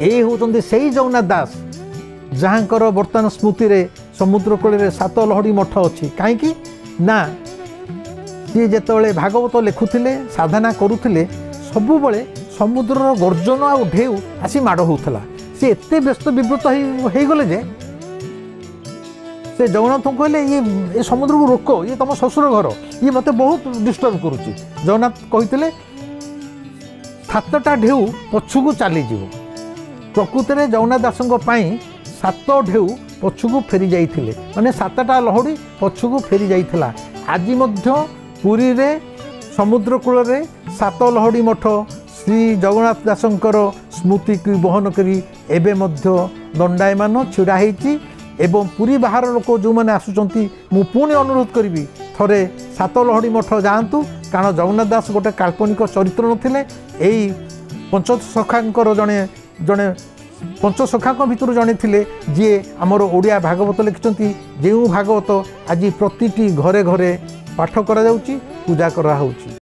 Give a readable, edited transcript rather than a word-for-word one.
यही होती से जगन्नाथ दास जहाँकर बर्तमान स्मृति रे समुद्र कूल सात लहड़ी मठ अच्छी कहीं ना सी जिते भागवत लिखुले साधना करुले सबुबले समुद्र गर्जन आ ढेउ आसी माड़ होता सी एत व्यस्त विव्रत हो गले जे से जगन्नाथ को कहले ये समुद्र को रोक ये तुम ससुर घर ये मत बहुत डिस्टर्ब करुच्ची। जगन्नाथ कहते सातटा ढेउ पछुक चलीज प्रकृत में जगन्नाथ दासों सात ढेउ पछुक फेरी जाते माने सातटा लहड़ी पछुक फेरी जाता। आज पुरी रे समुद्र कूल रे सात लहड़ी मठ श्री जगन्नाथ दासंकर स्मृति की बहन करी एबे मध्य दंडायमान छिड़ा होती एवं पुरी बाहर लोक जो मैंने आसुचंती मु पुणी अनुरोध करी थरे सात लहड़ी मठ जातु कारण जगन्नाथ दास गोटे काल्पनिक चरित्र नथिले एई पंचसखांकर जड़े जड़े पंचसखा भितर जड़े थे जी आमर ओडिया भागवत लिखिं जो भागवत आज प्रतिटी घरे घरे पाठ करा पूजा करा।